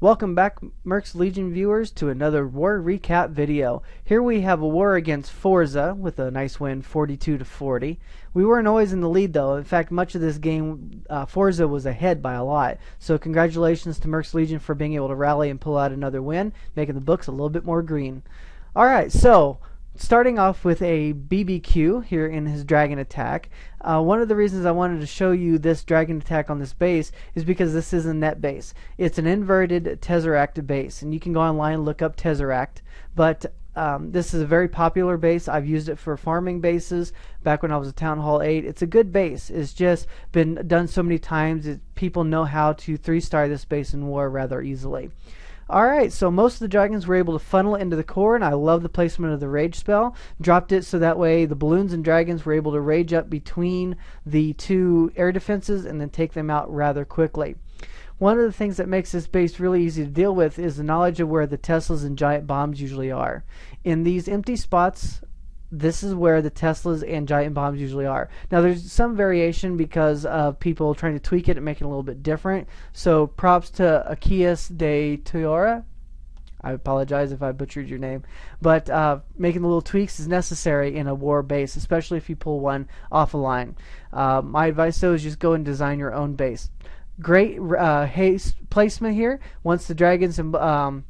Welcome back, Mercs Legion viewers, to another war recap video. Here we have a war against Forza with a nice win, 42-40. We weren't always in the lead though. In fact, much of this game, Forza was ahead by a lot. So congratulations to Mercs Legion for being able to rally and pull out another win, making the books a little bit more green. Alright, so starting off with a BBQ here in his dragon attack. One of the reasons I wanted to show you this dragon attack on this base is because this is a net base. It's an inverted Tesseract base, and you can go online and look up Tesseract, but this is a very popular base. I've used it for farming bases back when I was at Town Hall 8. It's a good base. It's just been done so many times that people know how to 3-star this base in war rather easily. Alright, so most of the dragons were able to funnel into the core, and I love the placement of the rage spell. Dropped it so that way the balloons and dragons were able to rage up between the two air defenses and then take them out rather quickly. One of the things that makes this base really easy to deal with is the knowledge of where the Teslas and giant bombs usually are. In these empty spots, this is where the Teslas and giant bombs usually are. Now there's some variation because of people trying to tweak it and make it a little bit different. So props to Akias de Teora. I apologize if I butchered your name. But making the little tweaks is necessary in a war base, especially if you pull one off a line. My advice though is just go and design your own base. Great haste placement here. Once the dragons and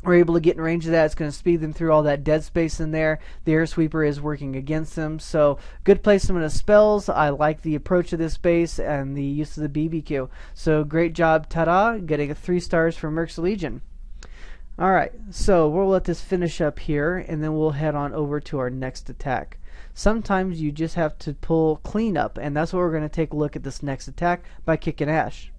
we're able to get in range of that, it's going to speed them through all that dead space in there. The air sweeper is working against them, so good placement of spells. I like the approach of this base and the use of the BBQ. So great job, Todd-da, getting 3 stars from Mercs Legion. Alright, so we'll let this finish up here, and then we'll head on over to our next attack. Sometimes you just have to pull cleanup, and that's what we're going to take a look at this next attack by kicking Ash.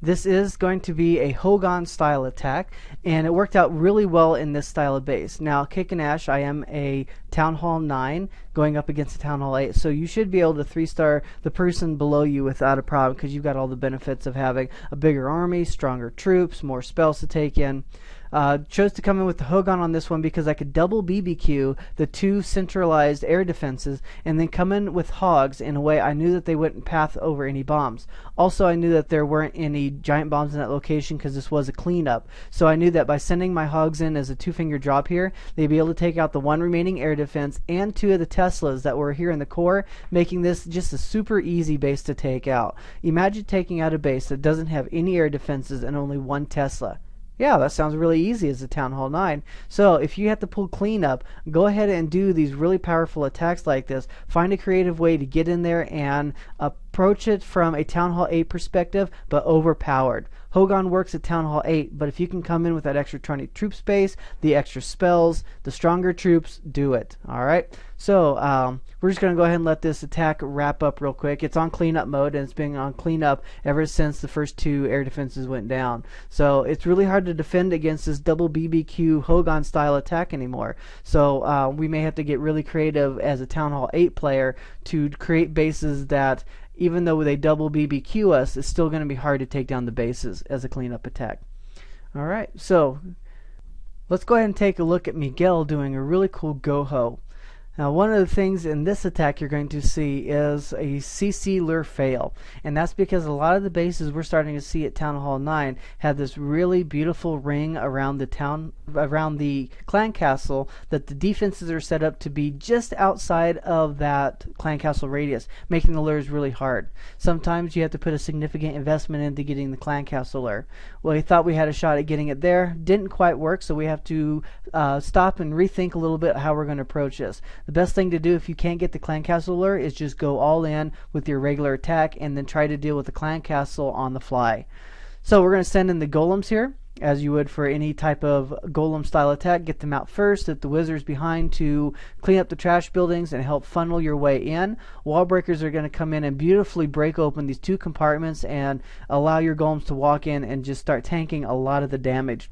This is going to be a Hogan style attack, and it worked out really well in this style of base. Now, Kick and Ash, I am a Town Hall 9 going up against a Town Hall 8, so you should be able to 3-star the person below you without a problem because you've got all the benefits of having a bigger army, stronger troops, more spells to take in. Chose to come in with the Hogan on this one because I could double BBQ the 2 centralized air defenses and then come in with hogs in a way I knew that they wouldn't path over any bombs. Also, I knew that there weren't any giant bombs in that location because this was a cleanup. So I knew that by sending my hogs in as a 2-finger drop here, they'd be able to take out the 1 remaining air defense and 2 of the Teslas that were here in the core, making this just a super easy base to take out. Imagine taking out a base that doesn't have any air defenses and only 1 Tesla. Yeah, that sounds really easy as a Town Hall 9. So if you have to pull cleanup, go ahead and do these really powerful attacks like this. Find a creative way to get in there and approach it from a Town Hall 8 perspective, but overpowered. Hogan works at Town Hall 8, but if you can come in with that extra 20 troop space, the extra spells, the stronger troops, do it. Alright, so we're just going to go ahead and let this attack wrap up real quick. It's on cleanup mode, and it's been on cleanup ever since the first 2 air defenses went down. So it's really hard to defend against this double BBQ Hogan style attack anymore. So we may have to get really creative as a Town Hall 8 player to create bases that, even though they double BBQ us, it's still going to be hard to take down the bases as a cleanup attack. Alright, so let's go ahead and take a look at Miguel doing a really cool go-ho. Now, one of the things in this attack you're going to see is a CC lure fail, and that's because a lot of the bases we're starting to see at Town Hall 9 have this really beautiful ring around the clan castle that the defenses are set up to be just outside of that clan castle radius, making the lures really hard. Sometimes you have to put a significant investment into getting the clan castle lure. Well, we thought we had a shot at getting it there, didn't quite work, so we have to stop and rethink a little bit how we're going to approach this. The best thing to do if you can't get the clan castle lure is just go all in with your regular attack and then try to deal with the clan castle on the fly. So we're going to send in the golems here, as you would for any type of golem style attack. Get them out first, get the wizards behind to clean up the trash buildings and help funnel your way in. Wall breakers are going to come in and beautifully break open these 2 compartments and allow your golems to walk in and just start tanking a lot of the damage.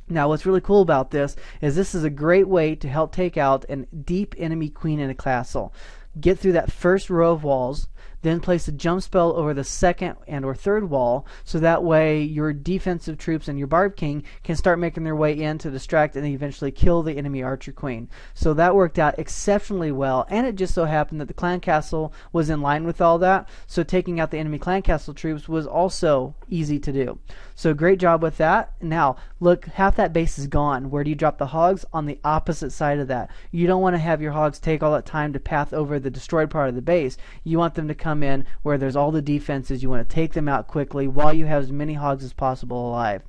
Now, what's really cool about this is a great way to help take out a deep enemy queen in a castle. Get through that first row of walls, Then place a jump spell over the second and or third wall, so that way your defensive troops and your Barb King can start making their way in to distract and eventually kill the enemy Archer Queen. So that worked out exceptionally well, and it just so happened that the clan castle was in line with all that, so taking out the enemy clan castle troops was also easy to do. So great job with that. Now look, half that base is gone. Where do you drop the hogs? On the opposite side of that. You don't want to have your hogs take all that time to path over the destroyed part of the base. You want them to come in where there's all the defenses. You want to take them out quickly while you have as many hogs as possible alive.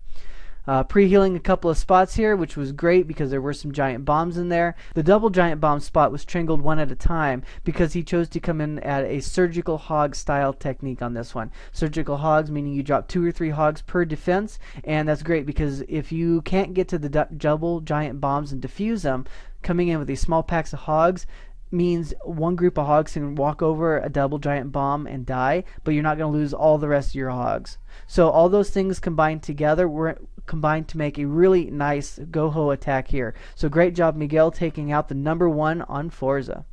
Pre-healing a couple of spots here, which was great because there were some giant bombs in there. The double giant bomb spot was tringled one at a time because he chose to come in at a surgical hog style technique on this one. Surgical hogs meaning you drop 2 or 3 hogs per defense, and that's great because if you can't get to the double giant bombs and defuse them, coming in with these small packs of hogs means one group of hogs can walk over a double giant bomb and die, but you're not going to lose all the rest of your hogs. So all those things combined together were combined to make a really nice go-ho attack here. So great job, Miguel, taking out the #1 on Forza.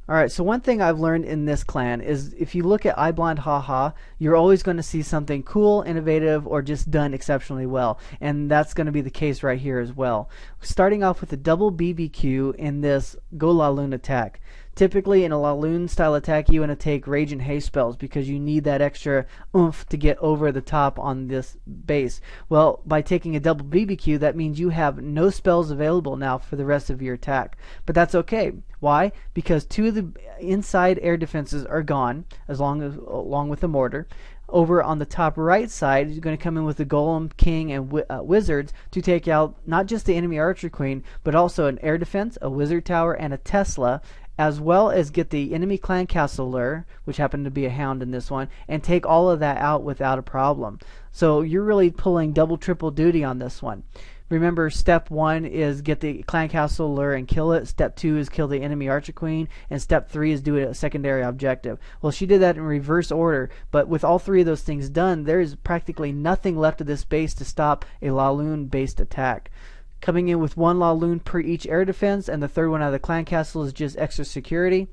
Alright, so one thing I've learned in this clan is if you look at iblondhaha, you're always going to see something cool, innovative, or just done exceptionally well. And that's going to be the case right here as well. Starting off with a double BBQ in this Go Laloon attack. Typically in a Laloon style attack you want to take Rage and Haste spells because you need that extra oomph to get over the top on this base. Well, by taking a double BBQ, that means you have no spells available now for the rest of your attack. But that's okay. Why? Because 2 of the inside air defenses are gone, along with the mortar. Over on the top right side, you're going to come in with the Golem, King, and Wizards to take out not just the enemy Archer Queen, but also an air defense, a Wizard Tower, and a Tesla, as well as get the enemy clan castle lure, which happened to be a hound in this one, and take all of that out without a problem. So you're really pulling double triple duty on this one. Remember, step 1 is get the clan castle lure and kill it. Step 2 is kill the enemy Archer Queen, and step 3 is do a secondary objective. Well, she did that in reverse order, but with all 3 of those things done, there is practically nothing left of this base to stop a Laloon based attack. Coming in with 1 Laloon per each air defense, and the third one out of the clan castle is just extra security.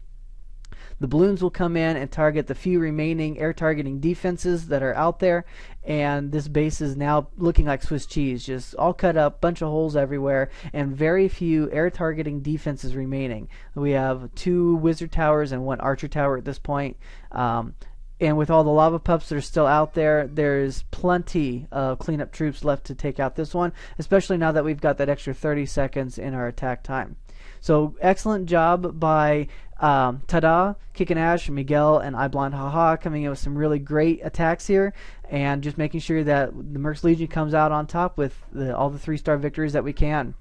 The balloons will come in and target the few remaining air targeting defenses that are out there, and this base is now looking like Swiss cheese, just all cut up, bunch of holes everywhere, and very few air targeting defenses remaining. We have 2 Wizard Towers and 1 Archer Tower at this point. And with all the lava pups that are still out there, there's plenty of cleanup troops left to take out this one, especially now that we've got that extra 30 seconds in our attack time. So excellent job by Todd-da, Kickin' Ash, Miguel, and iblondhaha coming in with some really great attacks here, and just making sure that the Mercs Legion comes out on top with all the 3-star victories that we can.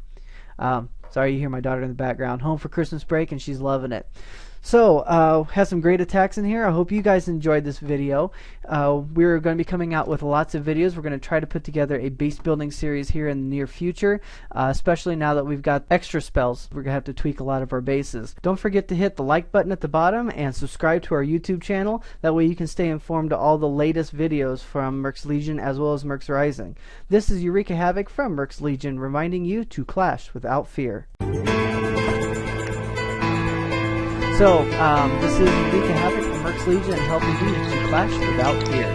Sorry, you hear my daughter in the background. Home for Christmas break, and she's loving it. So, has some great attacks in here. I hope you guys enjoyed this video. We're going to be coming out with lots of videos. We're going to try to put together a base building series here in the near future, especially now that we've got extra spells. We're going to have to tweak a lot of our bases. Don't forget to hit the like button at the bottom and subscribe to our YouTube channel. That way you can stay informed of all the latest videos from Mercs Legion as well as Mercs Rising. This is Eureka Havoc from Mercs Legion, reminding you to clash without fear. So, this is Eureka Havoc from Mercs Legion, helping you to clash without fear.